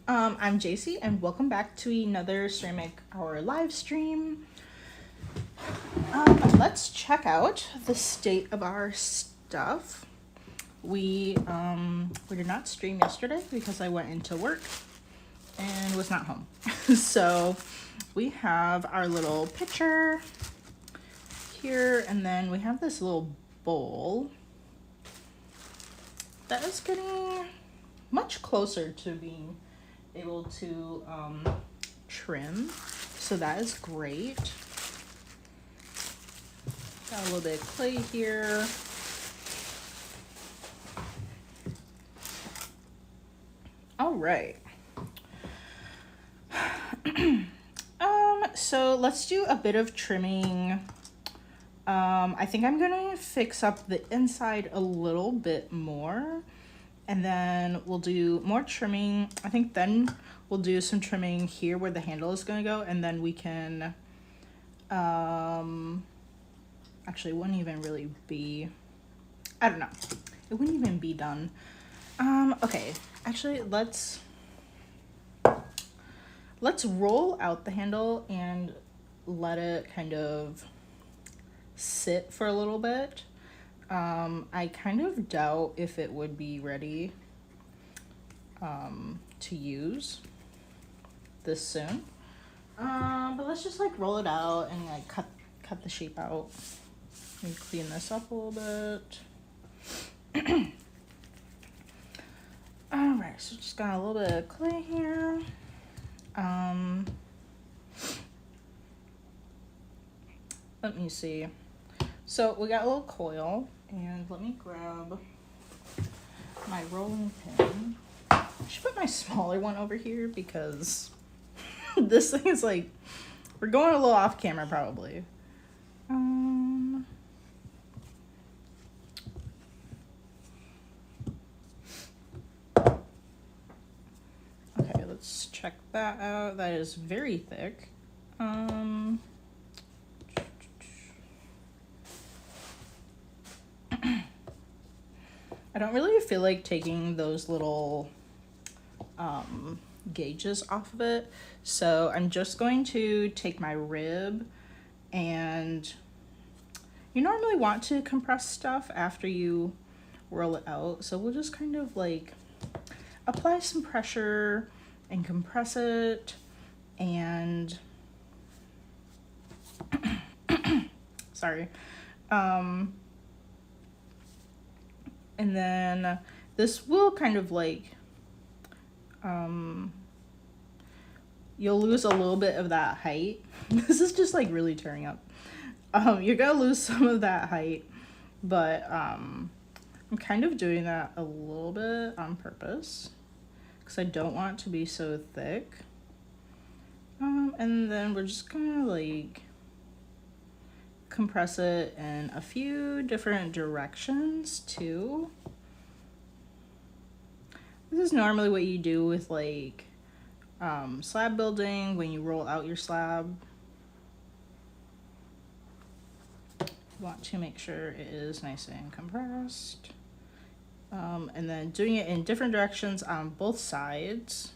I'm JC and welcome back to another Ceramic Hour live stream. Let's check out the state of our stuff. We did not stream yesterday because I went into work and was not home. So we have our little pitcher here, and then we have this little bowl that is getting much closer to being able to trim, so that is great. Got a little bit of clay here. All right. So let's do a bit of trimming. I think I'm gonna fix up the inside a little bit more, and then we'll do more trimming. I think then we'll do some trimming here where the handle is gonna go, and then we can, actually it wouldn't even really be, I don't know. It wouldn't even be done. Okay, actually let's roll out the handle and let it kind of sit for a little bit. I kind of doubt if it would be ready to use this soon. But let's just like roll it out and like cut the shape out and clean this up a little bit. All right, so just got a little bit of clay here. Let me see. So we got a little coil, and let me grab my rolling pin. I should put my smaller one over here because this thing is like, we're going a little off camera probably. Okay, let's check that out. That is very thick. I don't really feel like taking those little gauges off of it, so I'm just going to take my rib, and you normally want to compress stuff after you roll it out, so we'll just kind of like apply some pressure and compress it, and sorry, and then this will kind of like, you'll lose a little bit of that height. This is just like really tearing up. You're gonna lose some of that height, but I'm kind of doing that a little bit on purpose because I don't want it to be so thick. And then we're just gonna like compress it in a few different directions too. This is normally what you do with like slab building when you roll out your slab. You want to make sure it is nice and compressed. And then doing it in different directions on both sides.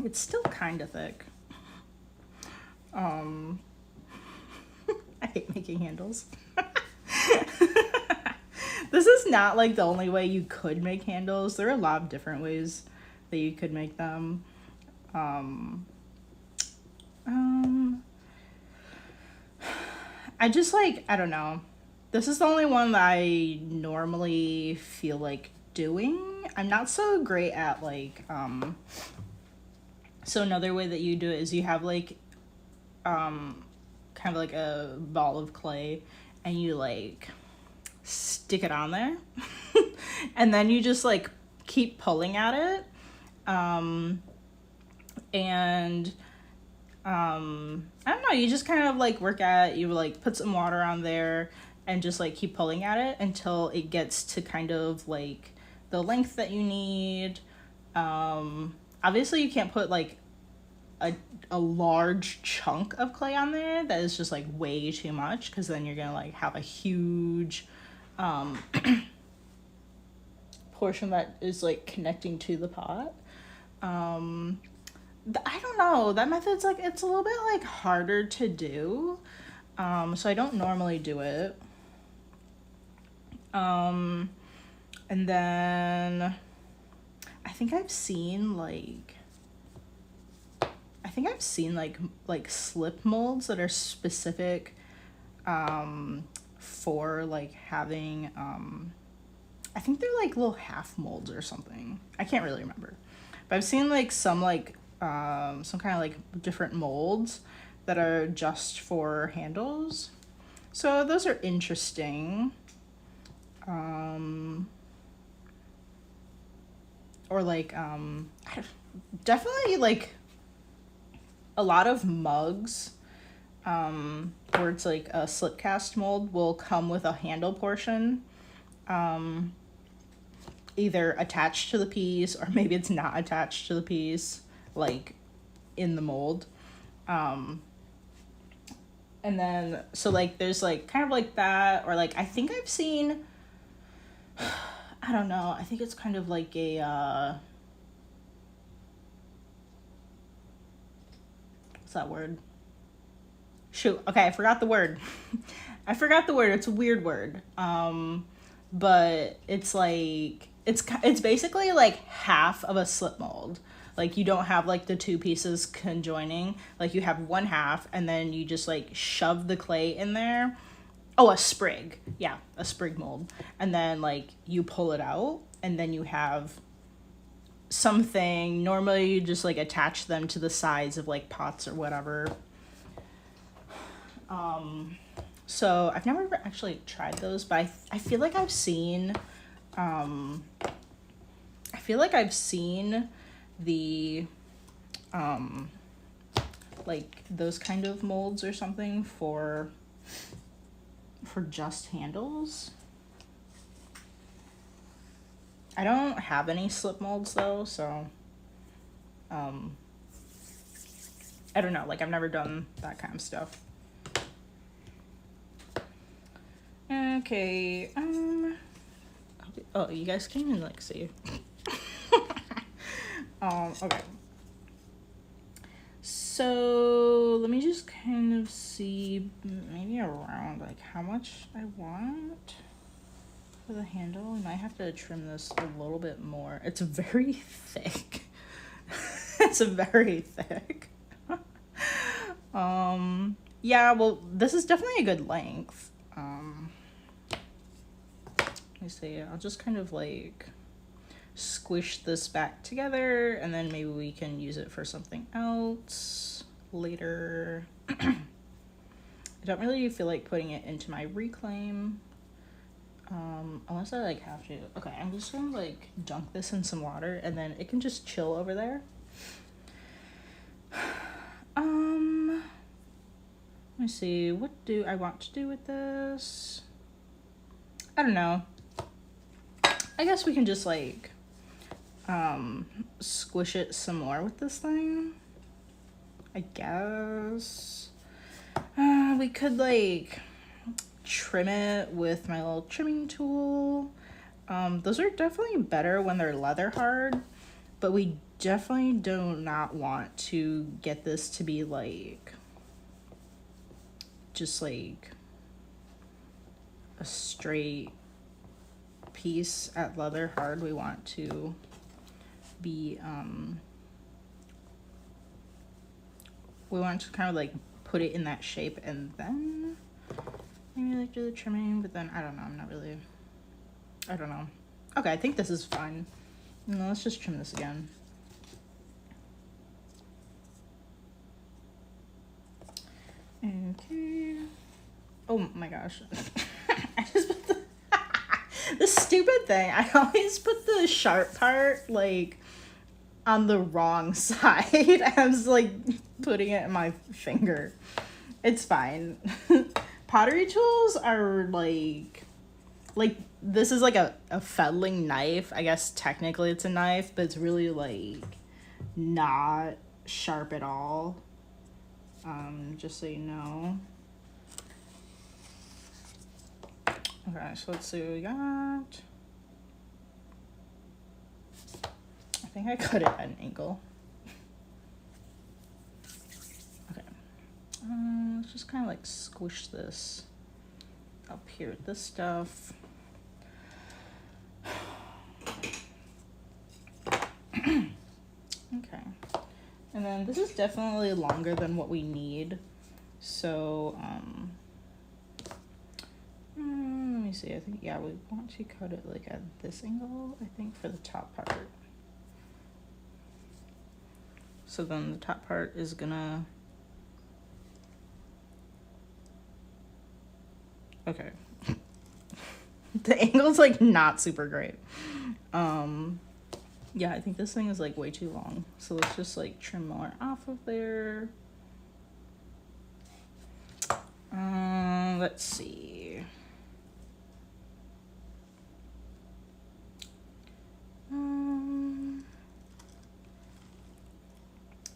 It's still kind of thick. I hate making handles. This is not like the only way you could make handles. There are a lot of different ways that you could make them. I just like, I don't know. This is the only one that I normally feel like doing. I'm not so great at like, so another way that you do it is you have like, kind of like a ball of clay, and you like stick it on there, and then you just like keep pulling at it, and I don't know, you just kind of like work at it. You like put some water on there, and just like keep pulling at it until it gets to kind of like the length that you need. Obviously you can't put like a large chunk of clay on there that is just like way too much, because then you're gonna like have a huge portion that is like connecting to the pot. I don't know, that method's like, it's a little bit like harder to do, so I don't normally do it. And then I think I've seen like slip molds that are specific for like having I think they're like little half molds or something. I can't really remember. But I've seen like some kind of like different molds that are just for handles. So those are interesting. Or like definitely like a lot of mugs where it's like a slip cast mold will come with a handle portion, either attached to the piece or maybe it's not attached to the piece, like in the mold. And then so like there's like kind of like that, or like I think I've seen, I don't know, I think it's kind of like a what's that word? Shoot, okay, I forgot the word. It's a weird word. But it's like it's basically like half of a slip mold. Like you don't have like the two pieces conjoining. Like you have one half and then you just like shove the clay in there. Oh, a sprig. Yeah, a sprig mold. And then like you pull it out and then you have something. Normally you just like attach them to the sides of like pots or whatever. So I've never actually tried those, but I feel like I've seen the like those kind of molds or something for just handles. I don't have any slip molds though, so I don't know, like I've never done that kind of stuff. Okay, oh, you guys can't even like see. Okay. So let me just kind of see maybe around like how much I want for the handle. I might have to trim this a little bit more. It's very thick. It's very thick. Yeah, well, this is definitely a good length. Let me see, I'll just kind of like squish this back together and then maybe we can use it for something else later. I don't really feel like putting it into my reclaim, unless I like have to. Okay, I'm just gonna like dunk this in some water and then it can just chill over there. Let me see, what do I want to do with this? I don't know. I guess we can just like squish it some more with this thing, I guess. We could like trim it with my little trimming tool. Those are definitely better when they're leather hard, but we definitely do not want to get this to be like just like a straight piece at leather hard. We want to be we want to kind of like put it in that shape and then maybe like do the trimming, but then I don't know, I don't know. Okay, I think this is fine. No, let's just trim this again. Okay. Oh my gosh. I just put the stupid thing. I always put the sharp part like on the wrong side. I was like putting it in my finger. It's fine. pottery tools are like this is like a fettling knife. I guess technically it's a knife, but it's really like not sharp at all. Just so you know. Okay, so let's see what we got. I think I cut it at an angle. Okay. Let's just kind of like squish this up here with this stuff. Okay. And then this is definitely longer than what we need. So, let me see. I think, yeah, we want to cut it like at this angle, I think, for the top part. So then the top part is gonna, okay. The angle's like not super great. Yeah, I think this thing is like way too long. So let's just like trim more off of there. Let's see.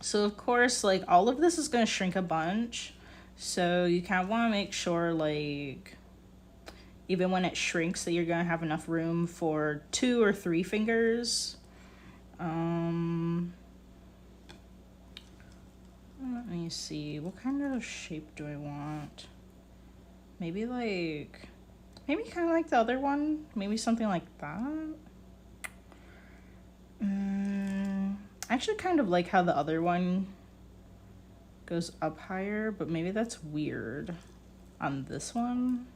So of course, like all of this is gonna shrink a bunch. So you kind of want to make sure like even when it shrinks that you're gonna have enough room for 2 or 3 fingers. Let me see, what kind of shape do I want? Maybe kind of like the other one, maybe something like that. I actually kind of like how the other one goes up higher, but maybe that's weird on this one.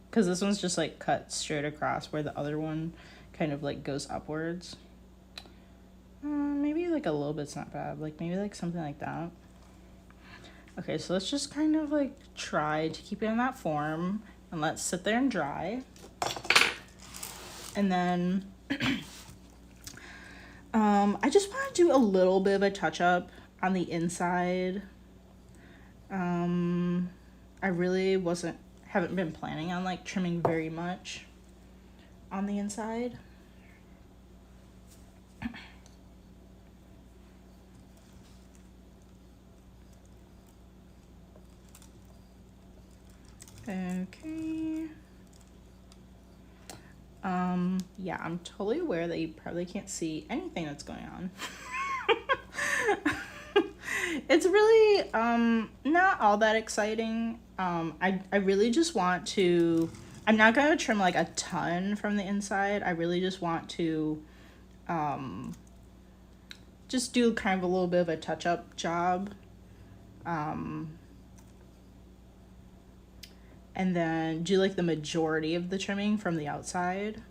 Because this one's just like cut straight across where the other one kind of like goes upwards. Maybe like a little bit's not bad. Like maybe like something like that. Okay, so let's just kind of like try to keep it in that form and let's sit there and dry. And then I just want to do a little bit of a touch up on the inside. I really haven't been planning on like trimming very much on the inside. Okay. Yeah, I'm totally aware that you probably can't see anything that's going on. It's really not all that exciting. I really just want to, I'm not gonna trim like a ton from the inside. I really just want to just do kind of a little bit of a touch-up job. And then do like the majority of the trimming from the outside.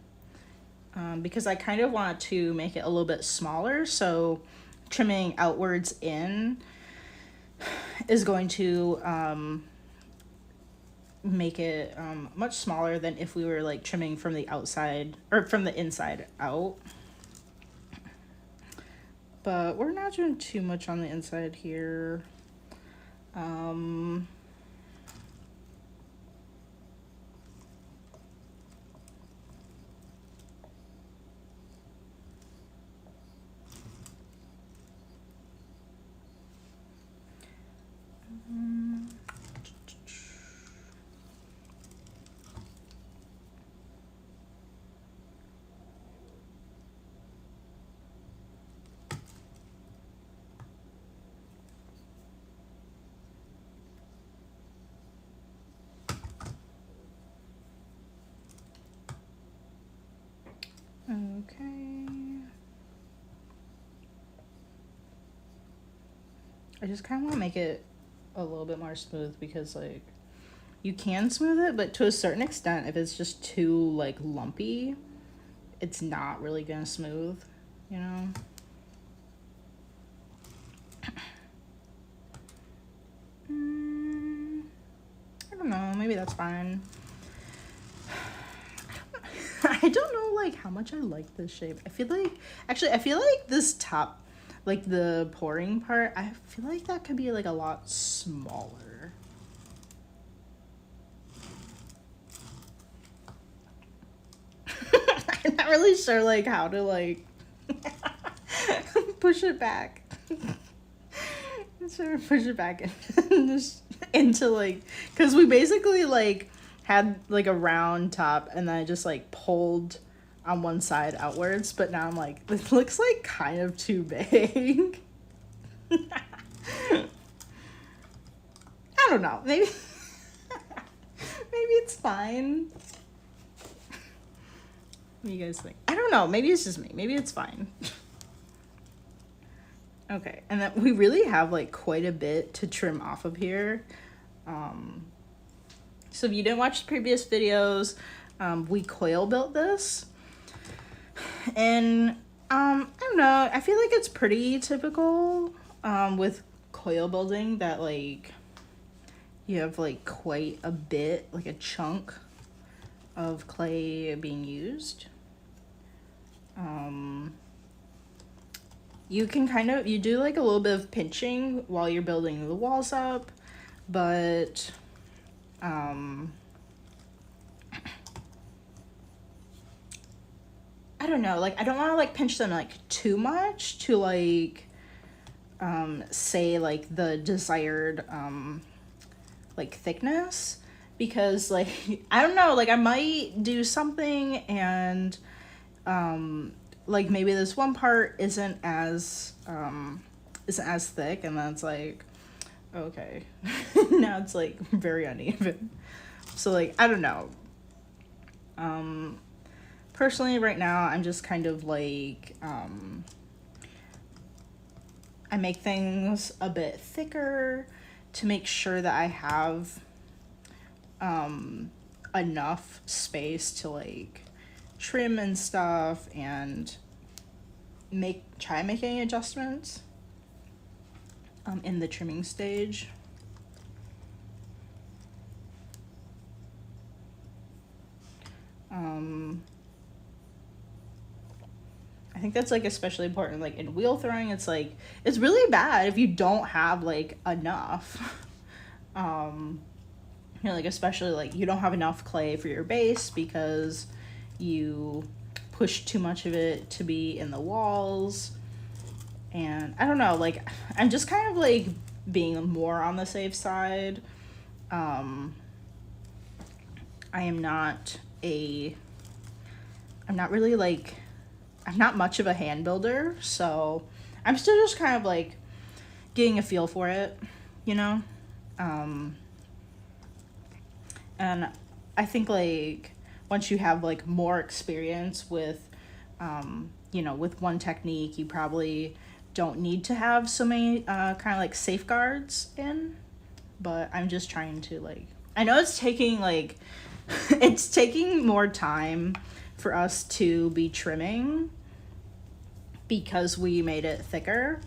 Because I kind of want to make it a little bit smaller, so trimming outwards in is going to make it much smaller than if we were like trimming from the outside or from the inside out. But we're not doing too much on the inside here. Okay. I just kind of want to make it a little bit more smooth because like you can smooth it, but to a certain extent, if it's just too like lumpy, it's not really gonna smooth, you know? I don't know, maybe that's fine. I don't know like how much I like this shape. I feel like this top, like the pouring part, I feel like that could be like a lot smaller. really sure like how to like push it back. So push it back into like, because we basically like had like a round top and then I just like pulled on one side outwards, but now I'm like, this looks like kind of too big. I don't know, maybe maybe it's fine. What do you guys think? I don't know, maybe it's just me, maybe it's fine. Okay, and then we really have like quite a bit to trim off of here. So if you didn't watch the previous videos, we coil built this. And I don't know, I feel like it's pretty typical with coil building that like you have like quite a bit, like a chunk of clay being used. You can kind of, you do like a little bit of pinching while you're building the walls up, but I don't know, like I don't want to like pinch them like too much to like say like the desired like thickness, because like I don't know, like I might do something and like maybe this one part isn't as thick, and then it's like, okay, now it's like very uneven. So like I don't know. Personally right now I'm just kind of like I make things a bit thicker to make sure that I have enough space to like trim and stuff and try making adjustments in the trimming stage. I think that's like especially important like in wheel throwing. It's like it's really bad if you don't have like enough. You know, like especially like you don't have enough clay for your base because you push too much of it to be in the walls. And I don't know, like I'm just kind of like being more on the safe side. I'm not really like, I'm not much of a hand builder, so I'm still just kind of like getting a feel for it, you know? And I think like once you have like more experience with, you know, with one technique, you probably don't need to have so many kind of like safeguards in, but I'm just trying to like, I know it's taking like, it's taking more time for us to be trimming because we made it thicker,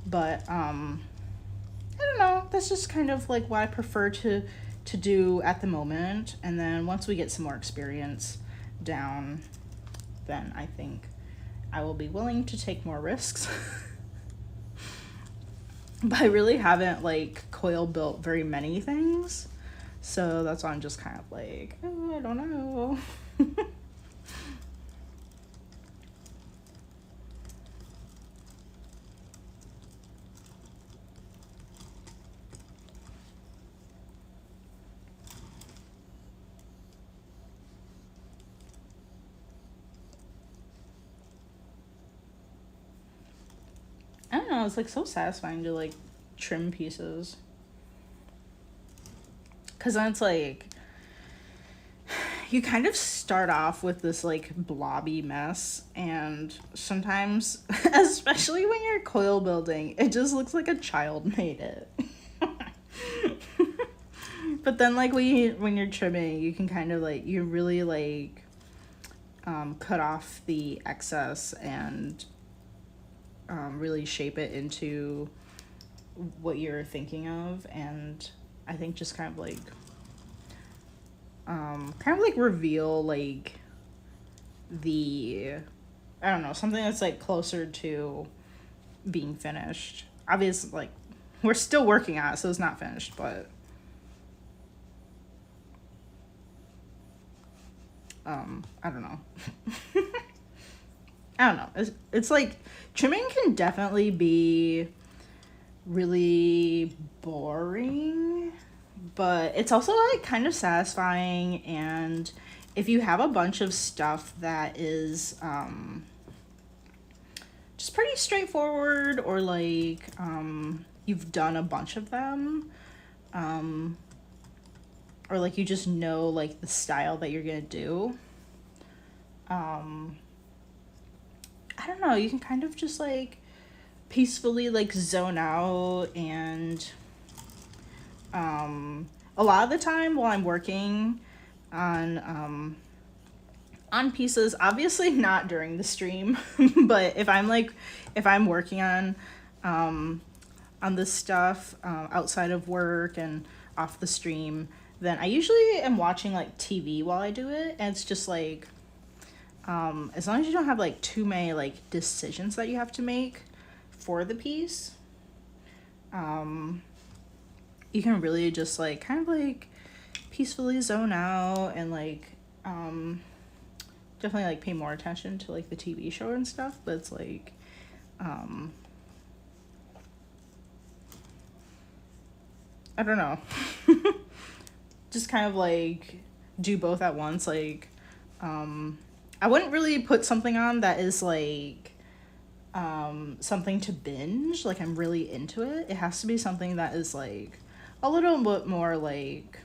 but I don't know, that's just kind of like what I prefer to do at the moment. And then once we get some more experience down, then I think I will be willing to take more risks. But I really haven't like coil built very many things, so that's why I'm just kind of like, oh, I don't know. I don't know, it's like so satisfying to like trim pieces. Cause then it's like, you kind of start off with this like blobby mess, and sometimes, especially when you're coil building, it just looks like a child made it. But then like when you're trimming, you can kind of like, you really like cut off the excess and really shape it into what you're thinking of. And I think just kind of like reveal like the, I don't know, something that's like closer to being finished. Obviously, like we're still working on it, so it's not finished, but I don't know. I don't know. It's like trimming can definitely be really boring, but it's also like kind of satisfying. And if you have a bunch of stuff that is just pretty straightforward, or like you've done a bunch of them, um, or like you just know like the style that you're gonna do, um, I don't know, you can kind of just like peacefully like zone out. And a lot of the time while I'm working on pieces, obviously not during the stream, but if I'm working on this stuff outside of work and off the stream, then I usually am watching like TV while I do it. And it's just like, as long as you don't have like too many like decisions that you have to make for the piece, you can really just like kind of like peacefully zone out and like definitely like pay more attention to like the TV show and stuff. But it's like I don't know. Just kind of like do both at once. Like I wouldn't really put something on that is like something to binge. Like I'm really into it. It has to be something that is like a little bit more like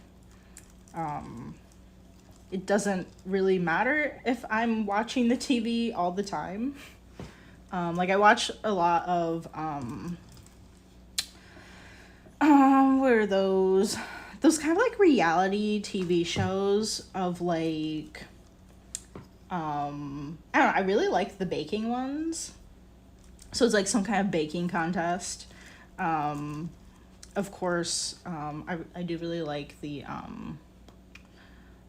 it doesn't really matter if I'm watching the TV all the time. Like I watch a lot of what are those kind of like reality TV shows of like I don't know, I really like the baking ones. So it's like some kind of baking contest. Of course, I do really like the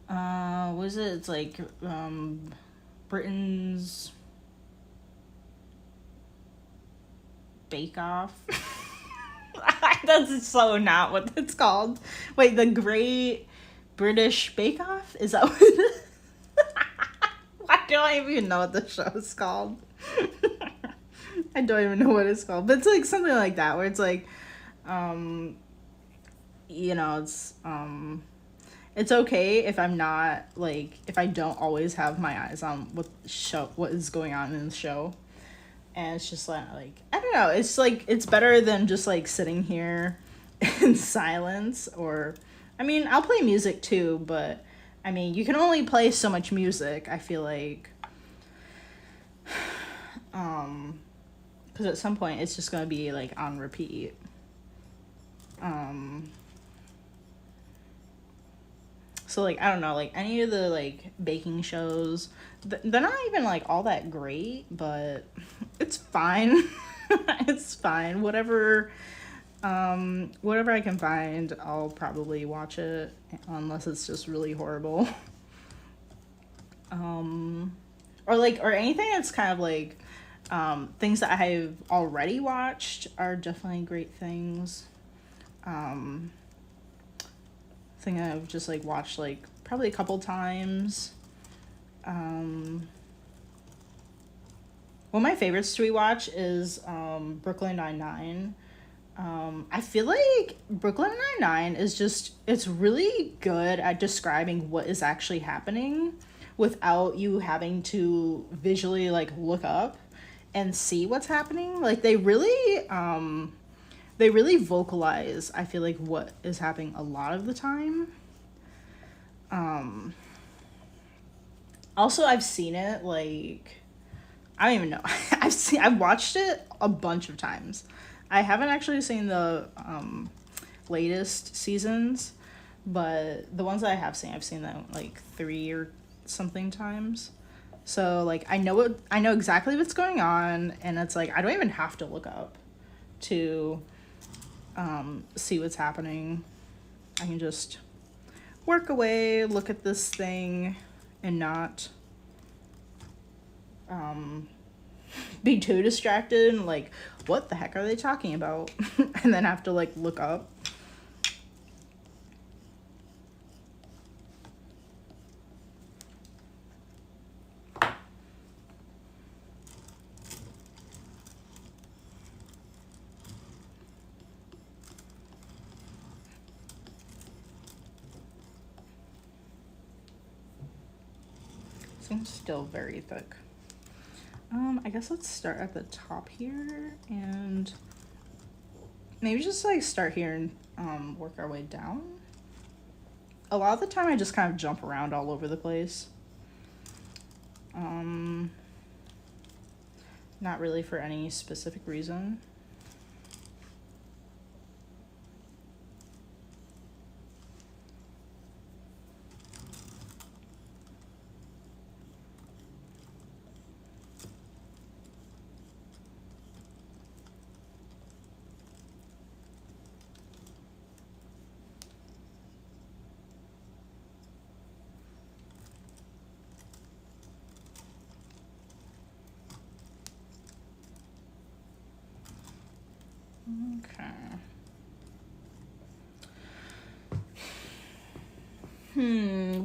what is it? It's like Britain's Bake Off. That's so not what it's called. Wait, the Great British Bake Off? Is that what it is? I don't even know what the show is called. I don't even know what it's called. But it's like something like that, where it's like, you know, it's okay if I'm not like, if I don't always have my eyes on what is going on in the show. And it's just like I don't know, it's like it's better than just like sitting here in silence. Or I mean, I'll play music too, but I mean, you can only play so much music, I feel like, because at some point it's just gonna be like on repeat. So like I don't know, like any of the like baking shows, they're not even like all that great, but it's fine. It's fine. Whatever I can find, I'll probably watch it, unless it's just really horrible. Or anything that's kind of like things that I have already watched are definitely great things. Thing I've just like watched like probably a couple times. One of my favorites to rewatch is Brooklyn Nine-Nine. I feel like Brooklyn Nine-Nine is just, it's really good at describing what is actually happening without you having to visually like look up and see what's happening. Like they really vocalize, I feel like, what is happening a lot of the time. Also, I've seen it like, I don't even know. I've watched it a bunch of times. I haven't actually seen the latest seasons, but the ones that I have seen, I've seen them like 3 or something times. So like I know exactly what's going on, and it's like I don't even have to look up to see what's happening. I can just work away, look at this thing, and not be too distracted and like, what the heck are they talking about? And then have to like look up. masking is still very thick. I guess let's start at the top here and maybe just like start here and work our way down. A lot of the time I just kind of jump around all over the place. Not really for any specific reason. Okay.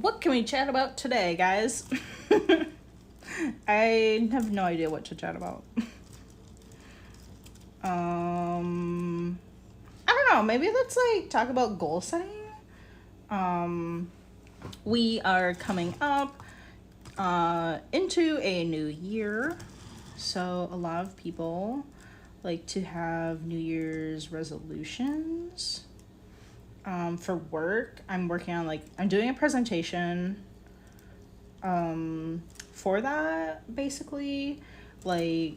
What can we chat about today, guys? I have no idea what to chat about. I don't know, maybe let's like talk about goal setting. We are coming up into a new year, so a lot of people like to have New Year's resolutions. For work, I'm working on I'm doing a presentation for that, basically. I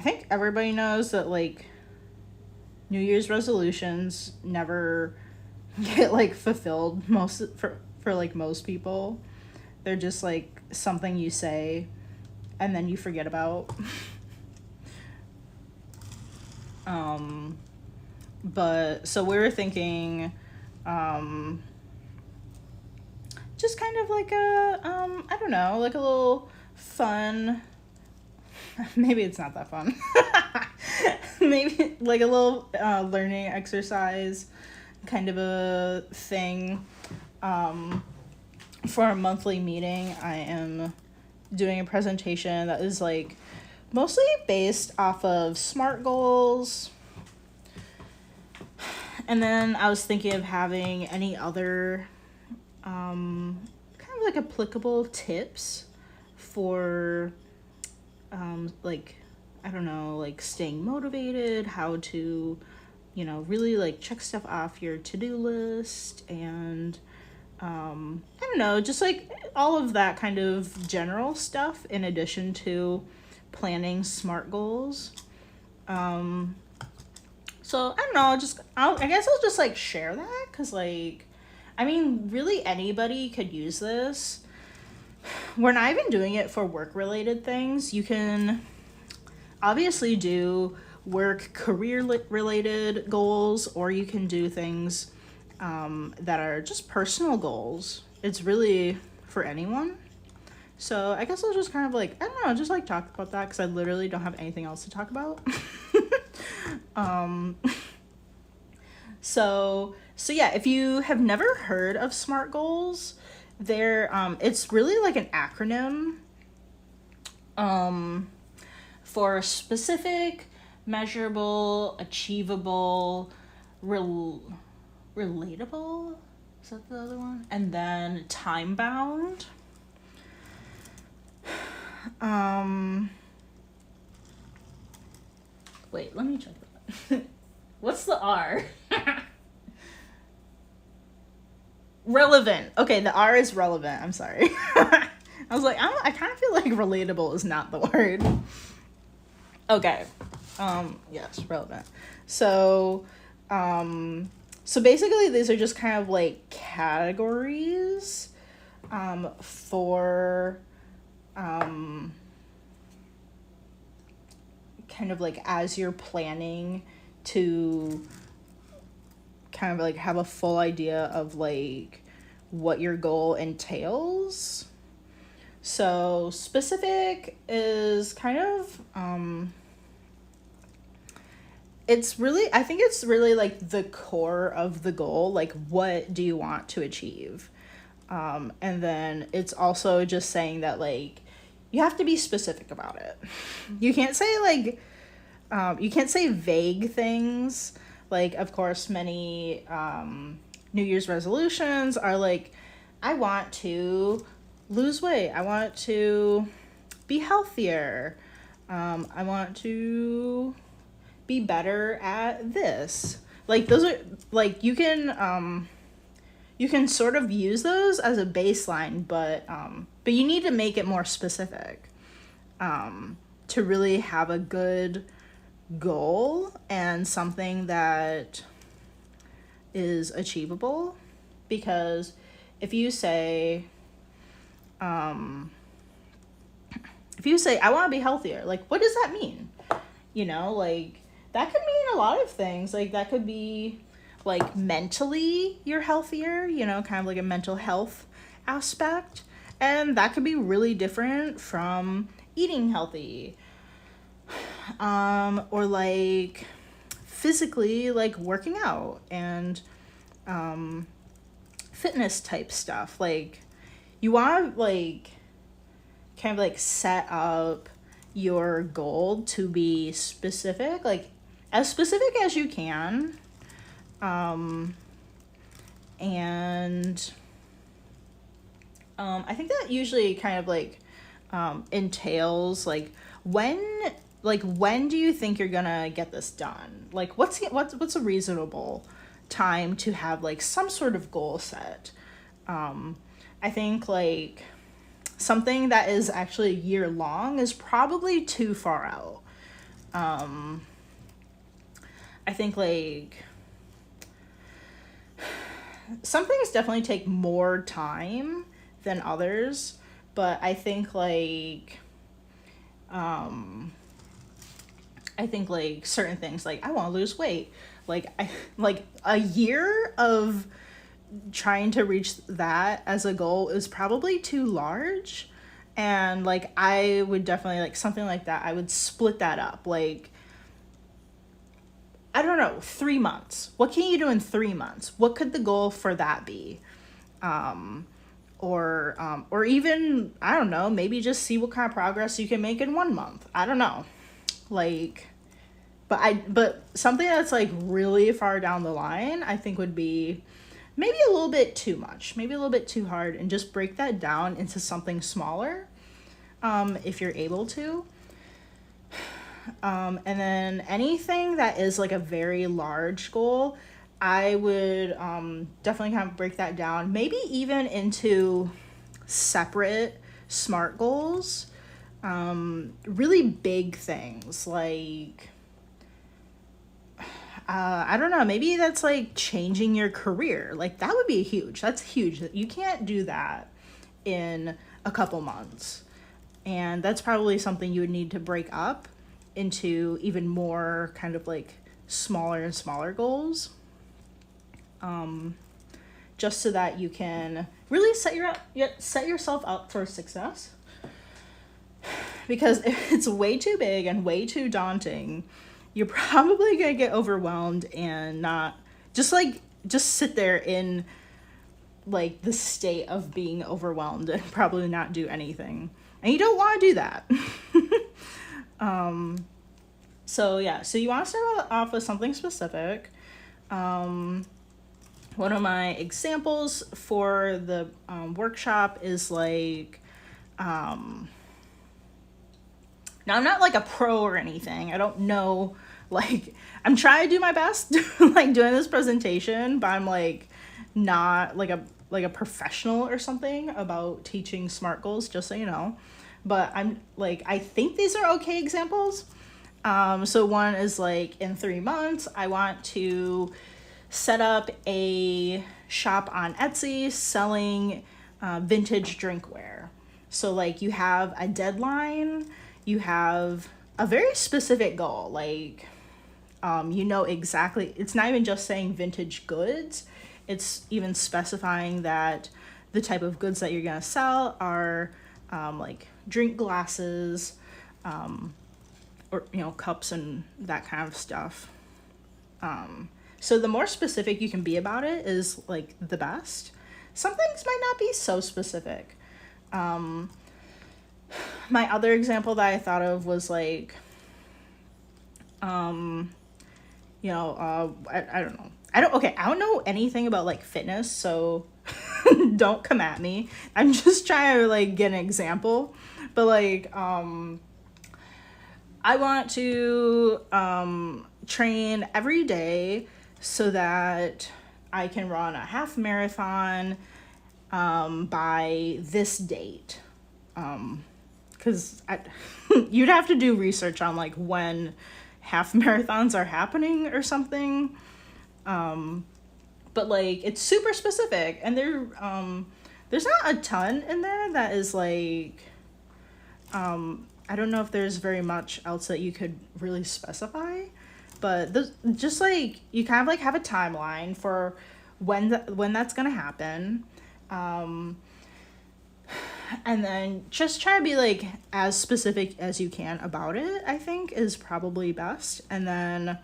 think everybody knows that New Year's resolutions never get fulfilled for most people. They're just something you say and then you forget about. But so we were thinking just kind of I don't know, a little fun, maybe it's not that fun. Maybe a little learning exercise kind of a thing. For a monthly meeting, I am doing a presentation that is mostly based off of SMART goals. And then I was thinking of having any other kind of applicable tips for I don't know, staying motivated, how to, really check stuff off your to-do list, and I don't know, just all of that kind of general stuff in addition to planning SMART goals. So I don't know, I guess I'll just share that, because really anybody could use this. We're not even doing it for work related things. You can obviously do work career related goals, or you can do things that are just personal goals. It's really for anyone. So I guess I'll just kind of I don't know, just talk about that, because I literally don't have anything else to talk about. So yeah, if you have never heard of SMART goals, it's really an acronym for specific, measurable, achievable, relatable, is that the other one? And then time bound. Wait, let me check that. What's the R? Relevant. Okay, the R is relevant. I'm sorry. I was I kind of feel relatable is not the word. Okay. Yes, relevant. So basically these are just kind of categories for kind of as you're planning to kind of have a full idea of what your goal entails. So specific is kind of I think it's really the core of the goal, what do you want to achieve? And then it's also just saying that you have to be specific about it. You can't say you can't say vague things. Of course, many New Year's resolutions are I want to lose weight. I want to be healthier. I want to be better at this. Like those are like you can sort of use those as a baseline, but you need to make it more specific to really have a good goal and something that is achievable. Because if you say I want to be healthier, like what does that mean? You know, like that could mean a lot of things. Like that could be like mentally you're healthier, you know, kind of like a mental health aspect. And that could be really different from eating healthy. Or like physically, like working out and fitness type stuff. Like you want to like kind of like set up your goal to be specific, like as specific as you can. And I think that usually kind of like entails like when do you think you're gonna get this done? Like what's a reasonable time to have like some sort of goal set? I think like something that is actually a year long is probably too far out. I think like some things definitely take more time than others, but I think like certain things, like I want to lose weight, like I like a year of trying to reach that as a goal is probably too large. And like I would definitely like something like that, I would split that up. Like I don't know, 3 months. What can you do in 3 months? What could the goal for that be? Or even, I don't know, maybe just see what kind of progress you can make in 1 month. I don't know. Like, but something that's like really far down the line, I think would be maybe a little bit too much, maybe a little bit too hard, and just break that down into something smaller, if you're able to. And then anything that is like a very large goal, I would definitely kind of break that down, maybe even into separate SMART goals. Really big things like, I don't know, maybe that's like changing your career. Like that would be that's huge. You can't do that in a couple months. And that's probably something you would need to break up into even more kind of like smaller and smaller goals. Just so that you can really set yourself up for success. Because if it's way too big and way too daunting, you're probably gonna get overwhelmed and not just sit there in like the state of being overwhelmed and probably not do anything. And you don't want to do that. So yeah, so you want to start off with something specific. One of my examples for the workshop is like, now I'm not like a pro or anything. I don't know, like I'm trying to do my best like doing this presentation, but I'm like not like a professional or something about teaching SMART goals, just so you know. But I'm like, I think these are okay examples. So one is like, in 3 months, I want to set up a shop on Etsy selling vintage drinkware. So like you have a deadline, you have a very specific goal, like you know exactly, it's not even just saying vintage goods, it's even specifying that the type of goods that you're gonna sell are like drink glasses, or you know, cups and that kind of stuff. So the more specific you can be about it is like the best. Some things might not be so specific. My other example that I thought of was like, you know, I don't know. I don't know anything about like fitness, so Don't come at me. I'm just trying to like get an example. But like I want to train every day so that I can run a half marathon by this date. Because you'd have to do research on like when half marathons are happening or something. But like it's super specific, and there's not a ton in there that is like I don't know if there's very much else that you could really specify, but just like you kind of like have a timeline for when that's gonna happen, and then just try to be like as specific as you can about it, I think is probably best. And then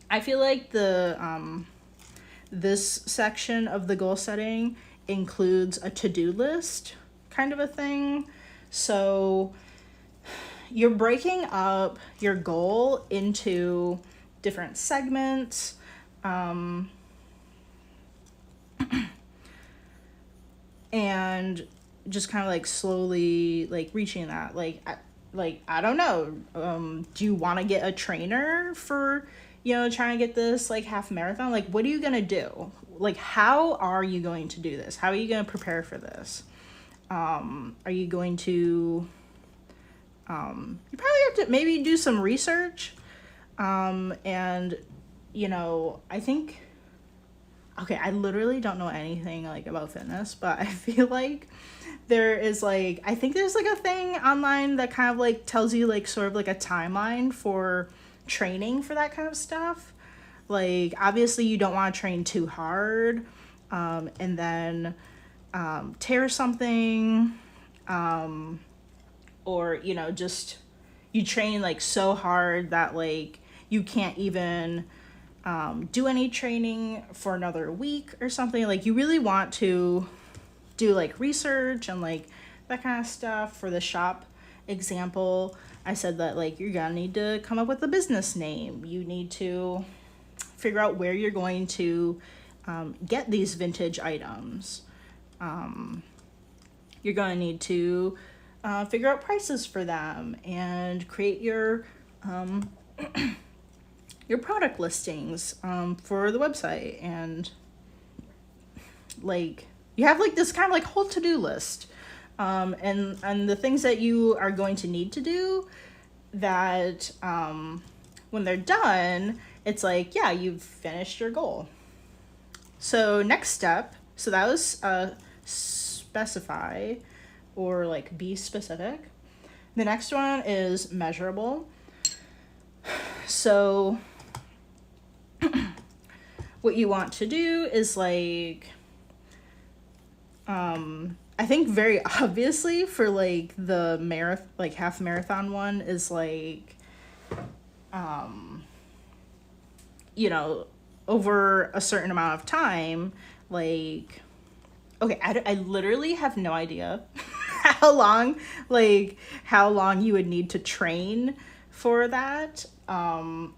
I feel like this section of the goal setting includes a to-do list kind of a thing. So you're breaking up your goal into different segments. And just kind of like slowly like reaching that. Like I don't know. Do you want to get a trainer for, trying to get this like half marathon? Like, what are you going to do? Like, how are you going to do this? How are you going to prepare for this? Are you going to, you probably have to maybe do some research. And, I think, okay, I literally don't know anything like about fitness, but I feel like there is like, I think there's like a thing online that kind of like tells you like sort of like a timeline for training for that kind of stuff. Like, obviously you don't want to train too hard, and then tear something, or just you train like so hard that like you can't even do any training for another week or something. Like, you really want to do like research and like that kind of stuff. For the shop example, I said that like you're gonna need to come up with a business name. You need to figure out where you're going to get these vintage items. You're gonna need to figure out prices for them and create your your product listings for the website. And like you have like this kind of like whole to-do list, and the things that you are going to need to do that when they're done, it's like, yeah, you've finished your goal. So next step, so that was specify or like be specific. The next one is measurable. So what you want to do is like, I think very obviously for like the like half marathon one is like, over a certain amount of time, like, okay, I literally have no idea how long you would need to train for that.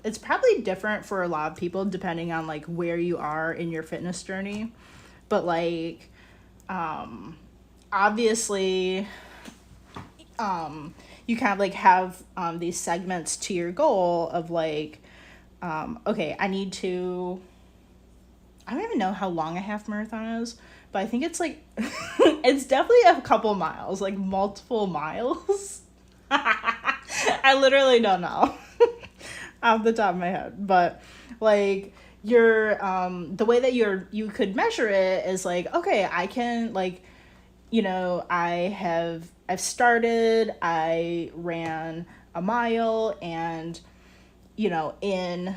It's probably different for a lot of people depending on like where you are in your fitness journey. But like, obviously, you kind of like have these segments to your goal of like, okay, I don't even know how long a half marathon is, but I think it's like, it's definitely a couple miles, like multiple miles. I literally don't know off the top of my head, but like the way that you could measure it is like, okay, I can like, I've started, I ran a mile, and in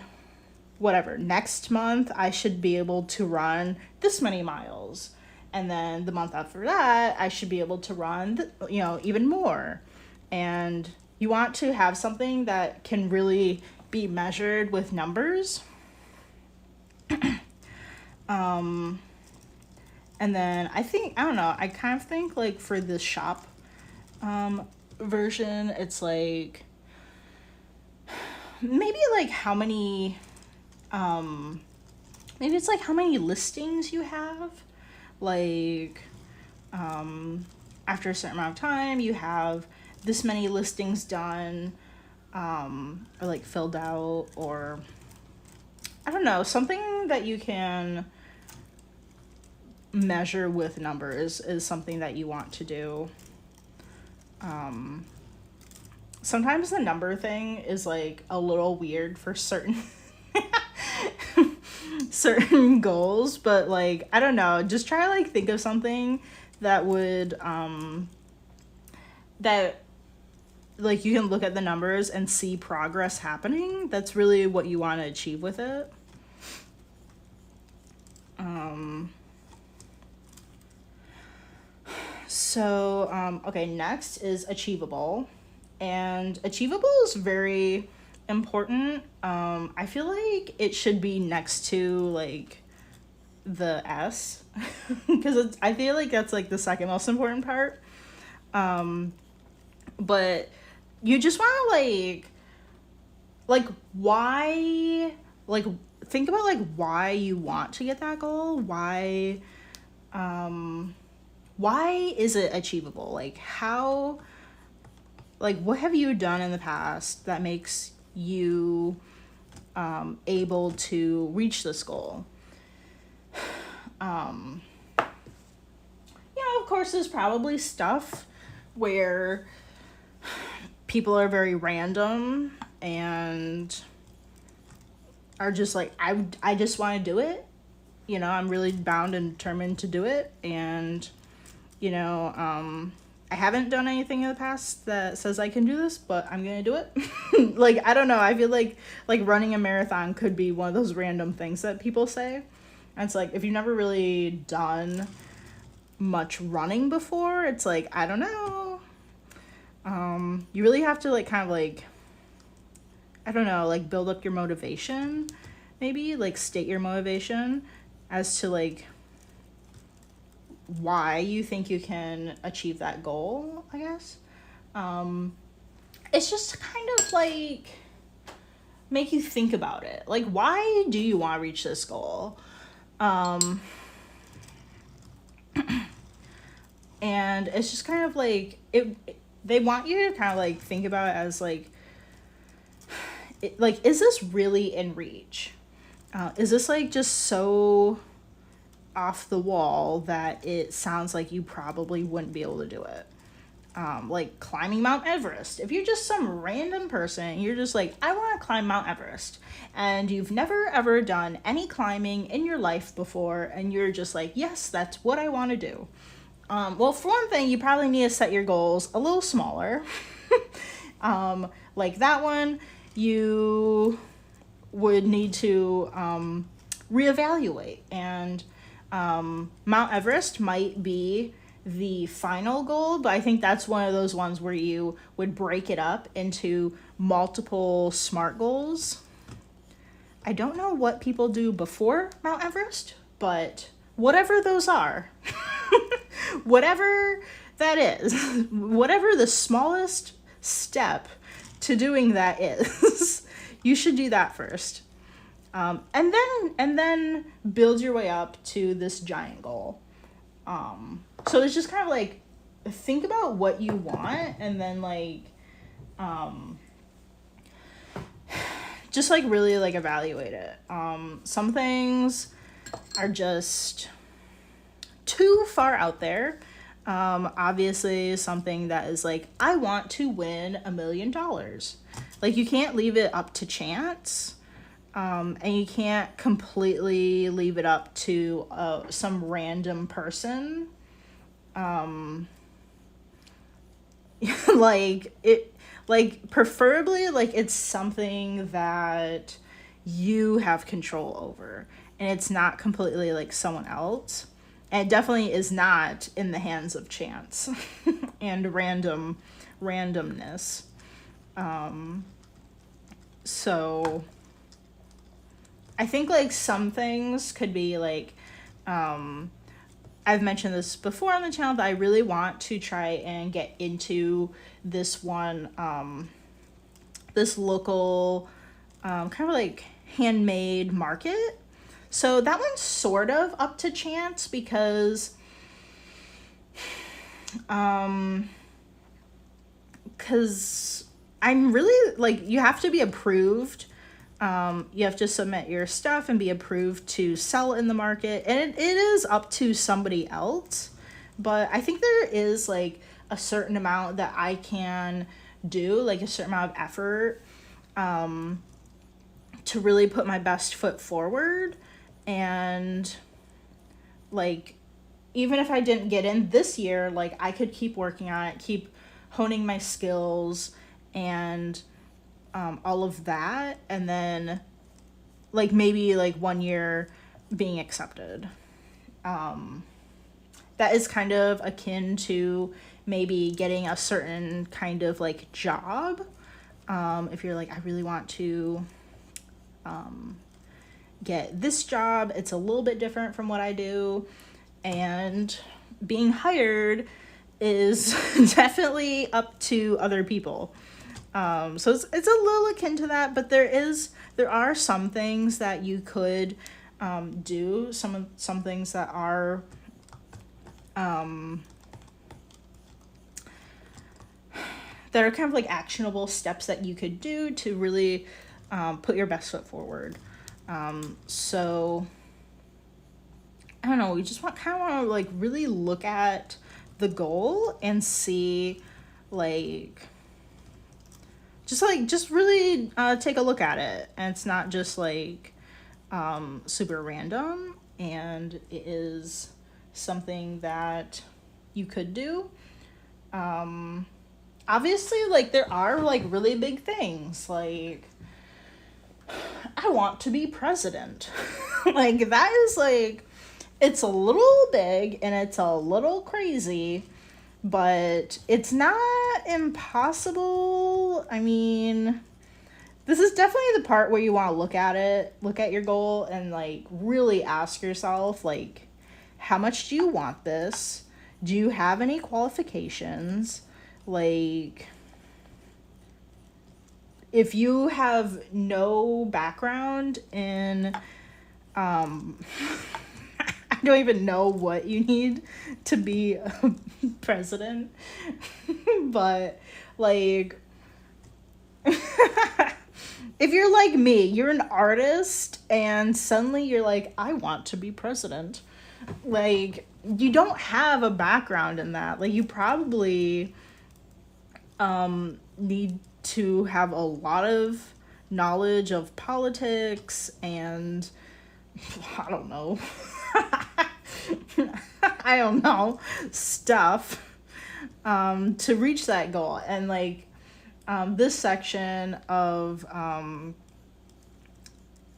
whatever, next month I should be able to run this many miles. And then the month after that, I should be able to run, even more. And you want to have something that can really be measured with numbers. And then I kind of think like for the shop version, it's like maybe like how many maybe it's like how many listings you have. like after a certain amount of time you have this many listings done, or like filled out, or I don't know, something that you can measure with numbers is something that you want to do. Sometimes the number thing is like a little weird for certain certain goals, but like I don't know, just try to like think of something that would that like you can look at the numbers and see progress happening. That's really what you want to achieve with it. Okay, next is achievable. And achievable is very important. I feel like it should be next to like the S because I feel like that's like the second most important part. But you just want to like why, like think about like why you want to get that goal. Why is it achievable? Like how, like what have you done in the past that makes you able to reach this goal? Of course there's probably stuff where people are very random and are just like, I just want to do it. I'm really bound and determined to do it. And, I haven't done anything in the past that says I can do this, but I'm going to do it. Like, I don't know. I feel like running a marathon could be one of those random things that people say. And it's like, if you've never really done much running before, it's like, I don't know. You really have to like kind of like, I don't know, like build up your motivation, maybe like state your motivation as to like why you think you can achieve that goal, I guess. It's just kind of like make you think about it. Like, why do you want to reach this goal? And it's just kind of like they want you to kind of like think about it as like is this really in reach? Is this like just so off the wall that it sounds like you probably wouldn't be able to do it? Like climbing Mount Everest. If you're just some random person and you're just like, I want to climb Mount Everest, and you've never ever done any climbing in your life before, and you're just like, yes, that's what I want to do. Well, for one thing, you probably need to set your goals a little smaller. Like that one, you would need to reevaluate. And Mount Everest might be the final goal, but I think that's one of those ones where you would break it up into multiple SMART goals. I don't know what people do before Mount Everest, but whatever those are, whatever that is, whatever the smallest step to doing that is, you should do that first. And then build your way up to this giant goal. So it's just kind of like, think about what you want, and then like, just like really like evaluate it. Some things are just too far out there. Obviously something that is like, I want to win $1 million. Like you can't leave it up to chance. And you can't completely leave it up to some random person. Preferably like it's something that you have control over, and it's not completely like someone else. And it definitely is not in the hands of chance and randomness. So I think like some things could be like, I've mentioned this before on the channel that I really want to try and get into this one, this local kind of like handmade market. So that one's sort of up to chance because because I'm really like, you have to be approved. You have to submit your stuff and be approved to sell in the market, and it is up to somebody else. But I think there is like a certain amount that I can do, like a certain amount of effort, to really put my best foot forward. And like, even if I didn't get in this year, like I could keep working on it, keep honing my skills and all of that, and then like maybe like 1 year being accepted. That is kind of akin to maybe getting a certain kind of like job. If you're like, I really want to get this job, it's a little bit different from what I do, and being hired is definitely up to other people. So it's a little akin to that, but there are some things that you could do, some things that are kind of like actionable steps that you could do to really put your best foot forward. So I don't know, we just want to like really look at the goal and see like just really take a look at it. And it's not just like super random, and it is something that you could do. Obviously, like there are like really big things, like I want to be president. Like that is like, it's a little big and it's a little crazy, but it's not impossible. I mean, this is definitely the part where you want to look at your goal and like really ask yourself, like, how much do you want this? Do you have any qualifications? Like, if you have no background in, I don't even know what you need to be a president, but like, if you're like me, you're an artist, and suddenly you're like, I want to be president. Like, you don't have a background in that. Like, you probably need to have a lot of knowledge of politics and I don't know. I don't know, stuff to reach that goal. And like this section of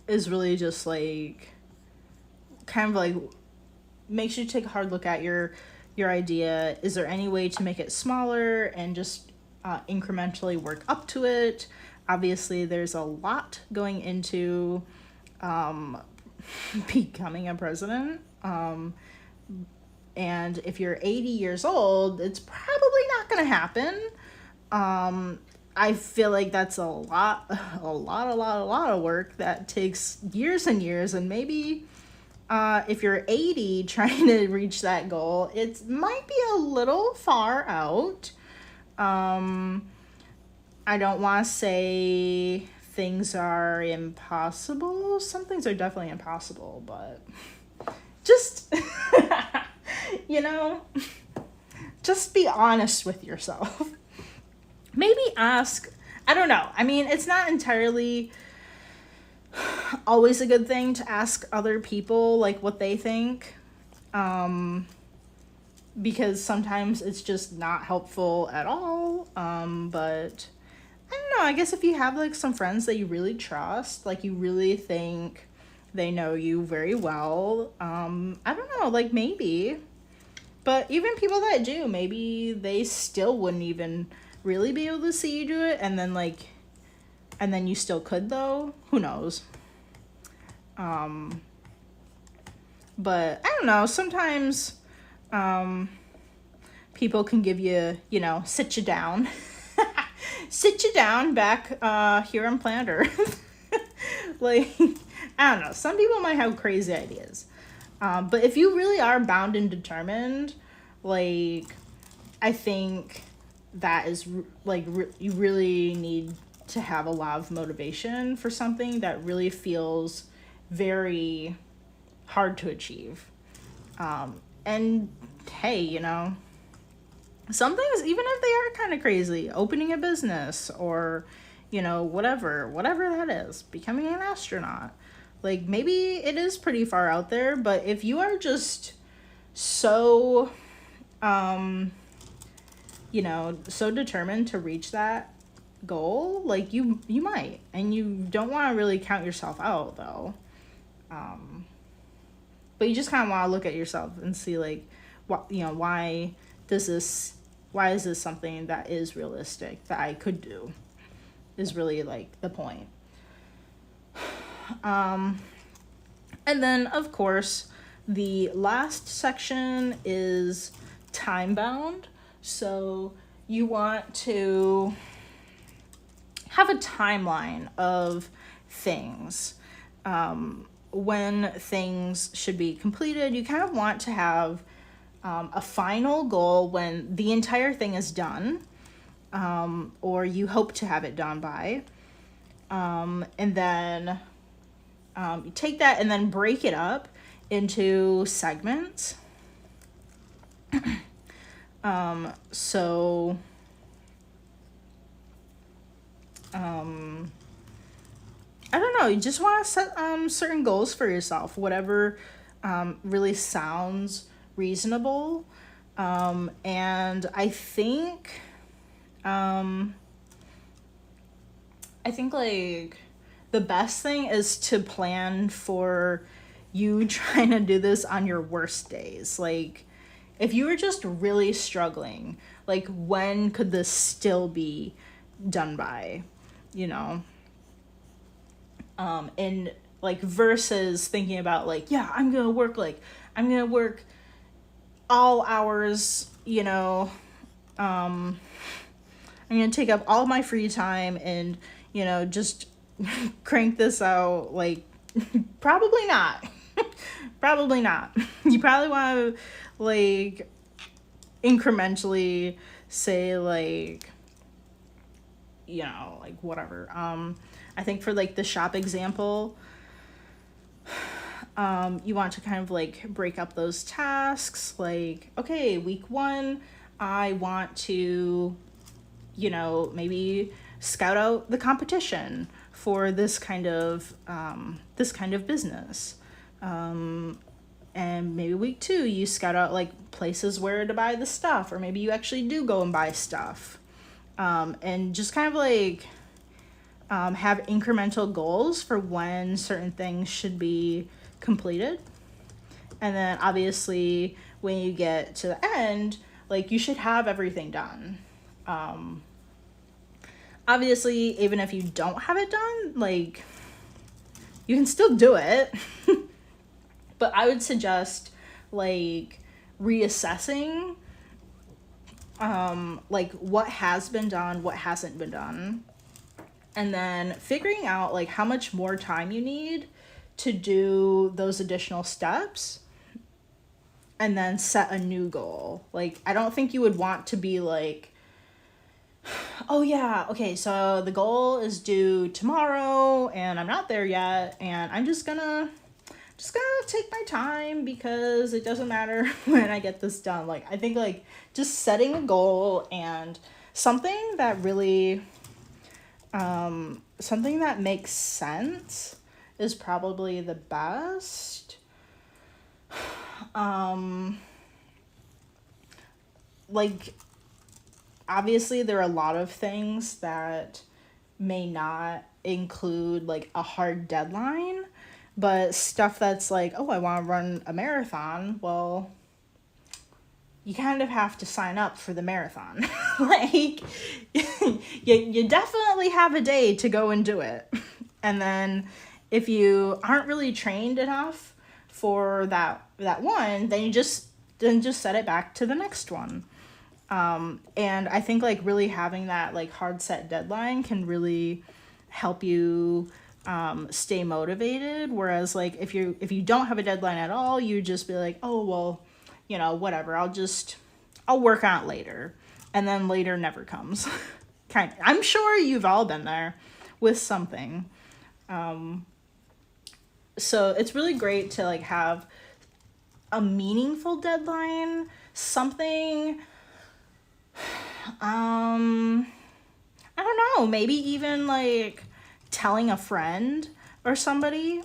is really just like kind of like makes you take a hard look at your idea. Is there any way to make it smaller and just incrementally work up to it? Obviously, there's a lot going into becoming a president. And if you're 80 years old, it's probably not going to happen. I feel like that's a lot of work that takes years and years, and maybe if you're 80 trying to reach that goal, it might be a little far out. I don't want to say things are impossible. Some things are definitely impossible, but just, just be honest with yourself. Maybe ask, I don't know. I mean, it's not entirely always a good thing to ask other people, like, what they think. Because sometimes it's just not helpful at all. But I don't know, I guess if you have like some friends that you really trust, like you really think they know you very well, I don't know, like maybe. But even people that do, maybe they still wouldn't even really be able to see you do it, and then you still could though. Who knows? But I don't know, sometimes people can give you, sit you down. Sit you down back here on planet Earth. Like, I don't know. Some people might have crazy ideas. But if you really are bound and determined, like, I think that is you really need to have a lot of motivation for something that really feels very hard to achieve. And hey, you know, some things, even if they are kind of crazy, opening a business or, you know, whatever that is, becoming an astronaut, like maybe it is pretty far out there, but if you are just so, you know, so determined to reach that goal, like you might, and you don't want to really count yourself out though. But you just kind of want to look at yourself and see like, what, you know, why is this something that is realistic that I could do, is really like the point. And then of course the last section is time bound. So you want to have a timeline of things, when things should be completed. You kind of want to have a final goal when the entire thing is done, or you hope to have it done by, and then you take that and then break it up into segments. So I don't know, you just want to set certain goals for yourself, whatever really sounds reasonable. And I think like the best thing is to plan for you trying to do this on your worst days. Like if you were just really struggling, like when could this still be done by, you know? And like versus thinking about like, yeah, I'm gonna work all hours, you know, I'm gonna take up all my free time and, you know, just crank this out. Like probably not. Probably not. You probably want to like incrementally say like, you know, like whatever. I think for like the shop example, you want to kind of like break up those tasks. Like, okay, week 1, I want to, you know, maybe scout out the competition for this kind of business. And maybe week 2, you scout out like places where to buy the stuff, or maybe you actually do go and buy stuff. And just kind of like have incremental goals for when certain things should be completed. And then obviously when you get to the end, like you should have everything done. Obviously, even if you don't have it done, like you can still do it. But I would suggest like reassessing like what has been done, what hasn't been done, and then figuring out like how much more time you need to do those additional steps, and then set a new goal. Like I don't think you would want to be like, oh yeah, okay, so the goal is due tomorrow and I'm not there yet, and I'm just gonna take my time because it doesn't matter when I get this done. Like I think like just setting a goal and something that really something that makes sense is probably the best. Like obviously there are a lot of things that may not include like a hard deadline, but stuff that's like, oh, I want to run a marathon, well, you kind of have to sign up for the marathon. Like you definitely have a day to go and do it. And then if you aren't really trained enough for that one, then just set it back to the next one. And I think like really having that like hard set deadline can really help you stay motivated. Whereas like if you don't have a deadline at all, you just be like, oh well, whatever, I'll work on it later, and then later never comes. I'm sure you've all been there with something. So it's really great to like have a meaningful deadline, something, I don't know, maybe even like telling a friend or somebody,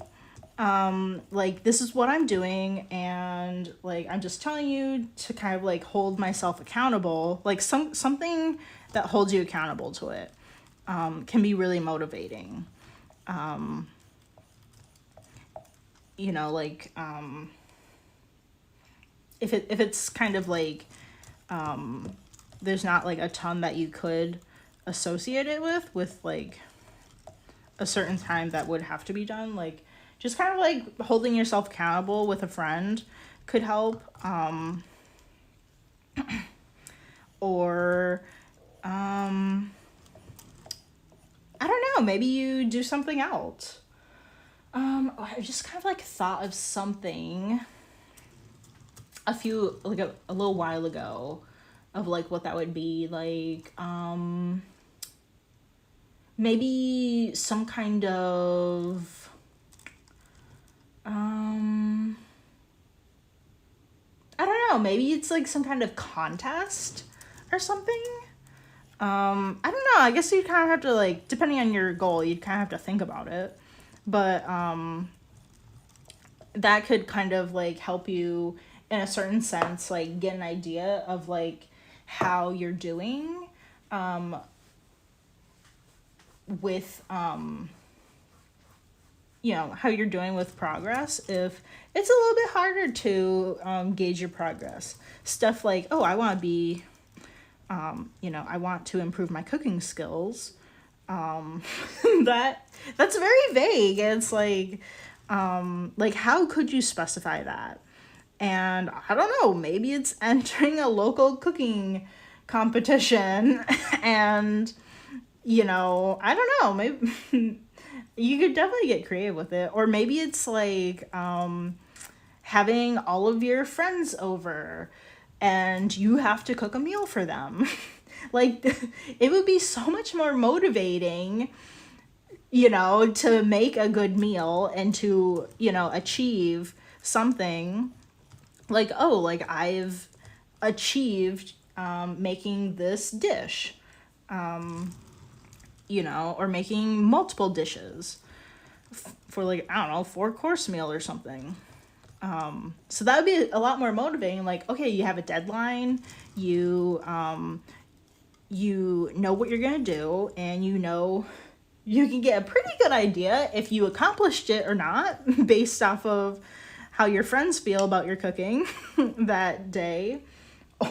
like, this is what I'm doing, and like I'm just telling you to kind of like hold myself accountable, like something that holds you accountable to it, can be really motivating. Like, if it's kind of like, there's not like a ton that you could associate it with like a certain time that would have to be done, like just kind of like holding yourself accountable with a friend could help. Or I don't know, maybe you do something else. I just kind of like thought of something a little while ago of like what that would be like. Maybe some kind of I don't know, maybe it's like some kind of contest or something. I don't know, I guess you kind of have to like, depending on your goal, you'd kind of have to think about it. But that could kind of like help you in a certain sense, like get an idea of like how you're doing with how you're doing with progress. If it's a little bit harder to gauge your progress, stuff like, oh, I want to be I want to improve my cooking skills, that's very vague. It's like how could you specify that? And I don't know, maybe it's entering a local cooking competition. And I don't know, maybe you could definitely get creative with it. Or maybe it's like having all of your friends over and you have to cook a meal for them. Like, it would be so much more motivating, to make a good meal and to, achieve something like, oh, like I've achieved making this dish, or making multiple dishes for like, I don't know, 4-course meal or something. So that would be a lot more motivating. Like, okay, you have a deadline, you know what you're gonna do, and you can get a pretty good idea if you accomplished it or not based off of how your friends feel about your cooking that day.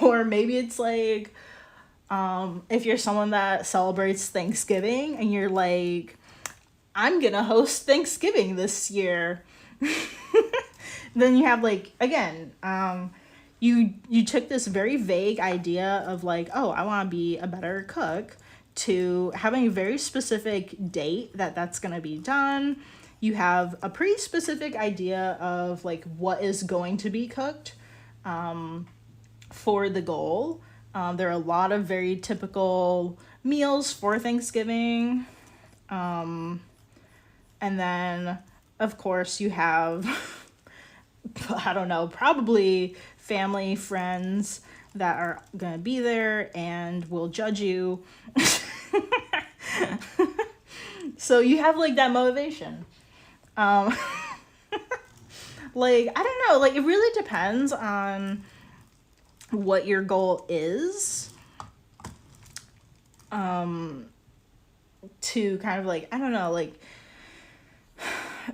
Or maybe it's like, if you're someone that celebrates Thanksgiving and you're like, I'm gonna host Thanksgiving this year. Then you have like, again, you took this very vague idea of like, oh, I want to be a better cook, to having a very specific date that's going to be done. You have a pretty specific idea of like what is going to be cooked for the goal. There are a lot of very typical meals for Thanksgiving. And then, of course, you have, I don't know, probably family, friends that are going to be there and will judge you. So you have like that motivation. Like, I don't know, like it really depends on what your goal is. To kind of like, I don't know, like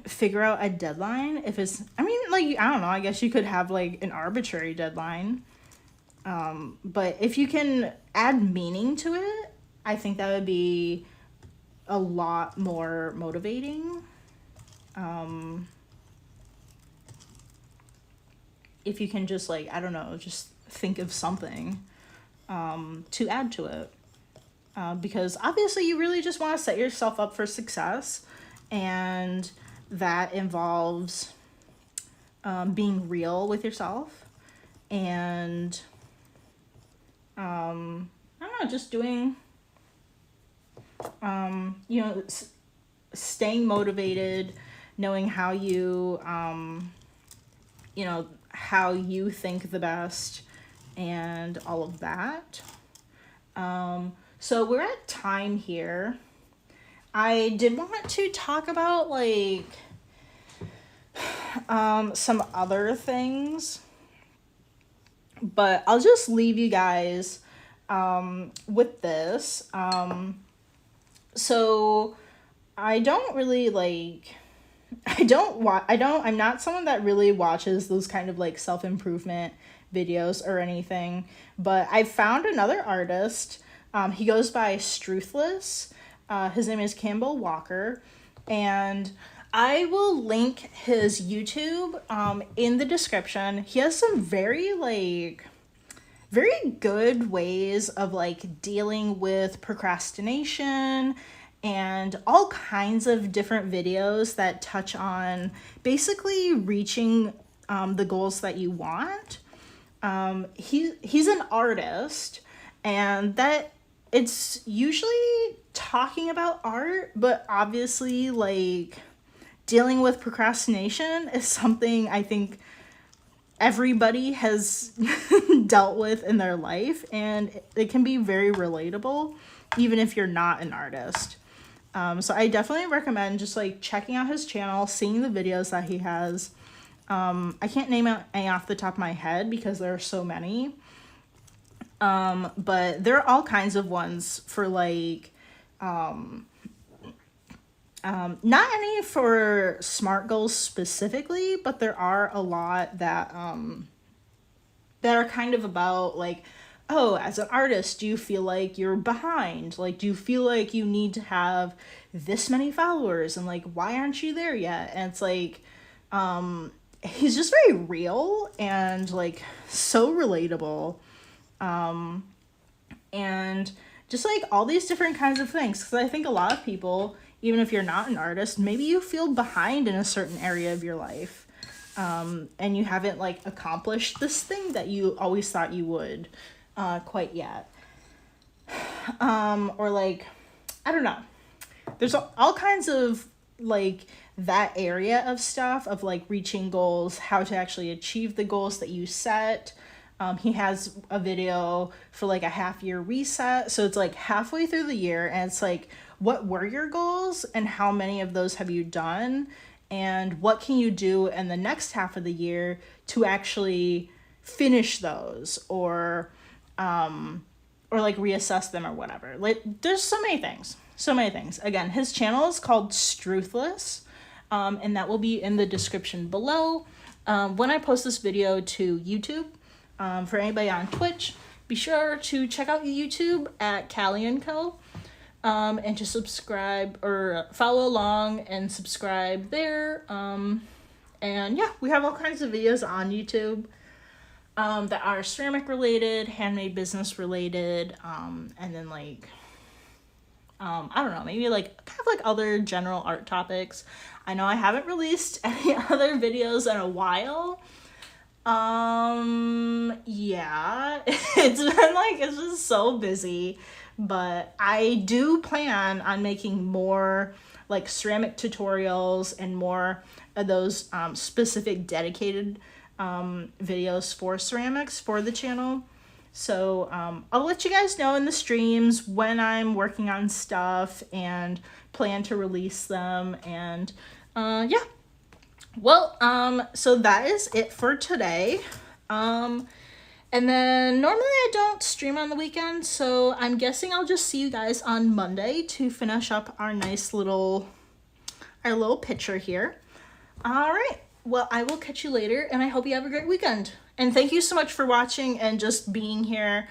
figure out a deadline. If it's, I mean, like, I don't know, I guess you could have like an arbitrary deadline. But if you can add meaning to it, I think that would be a lot more motivating. If you can just like, I don't know, just think of something to add to it. Because obviously you really just want to set yourself up for success. and that involves being real with yourself and I don't know, just doing you know, staying motivated, knowing how you you know, how you think the best and all of that. So we're at time here. I did want to talk about like some other things, but I'll just leave you guys with this. So I don't really like, I'm not someone that really watches those kind of like self-improvement videos or anything, but I found another artist. He goes by Struthless. His name is Campbell Walker, and I will link his YouTube in the description. He has some very good ways of like dealing with procrastination and all kinds of different videos that touch on basically reaching the goals that you want. He's an artist, and that it's usually talking about art, but obviously like dealing with procrastination is something I think everybody has dealt with in their life, and it can be very relatable even if you're not an artist. So I definitely recommend just like checking out his channel, seeing the videos that he has. I can't name any off the top of my head because there are so many. But there are all kinds of ones for like, not any for SMART goals specifically, but there are a lot that, that are kind of about like, oh, as an artist, do you feel like you're behind? Like, do you feel like you need to have this many followers? And like, why aren't you there yet? And it's like, he's just very real and like so relatable. And just like all these different kinds of things. Because I think a lot of people, even if you're not an artist, maybe you feel behind in a certain area of your life. And you haven't like accomplished this thing that you always thought you would quite yet. Or like, I don't know. There's all kinds of like that area of stuff of like reaching goals, how to actually achieve the goals that you set. He has a video for like a half-year reset. So it's like halfway through the year, and it's like, what were your goals and how many of those have you done? And what can you do in the next half of the year to actually finish those or like reassess them or whatever. Like there's so many things. Again, his channel is called Struthless, and that will be in the description below. When I post this video to YouTube, for anybody on Twitch, be sure to check out YouTube at Callie & Co. And to subscribe or follow along and subscribe there. And yeah, we have all kinds of videos on YouTube that are ceramic related, handmade business related, and then like, I don't know, maybe like kind of like other general art topics. I know I haven't released any other videos in a while. Yeah, it's just so busy, but I do plan on making more like ceramic tutorials and more of those specific dedicated videos for ceramics for the channel. So I'll let you guys know in the streams when I'm working on stuff and plan to release them. And yeah. Well, so that is it for today. And then normally I don't stream on the weekend, so I'm guessing I'll just see you guys on Monday to finish up our little picture here. All right. Well, I will catch you later, and I hope you have a great weekend. And thank you so much for watching and just being here.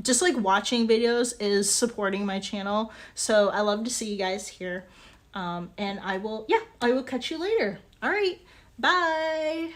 Just like watching videos is supporting my channel. So I love to see you guys here. And I will catch you later. All right. Bye.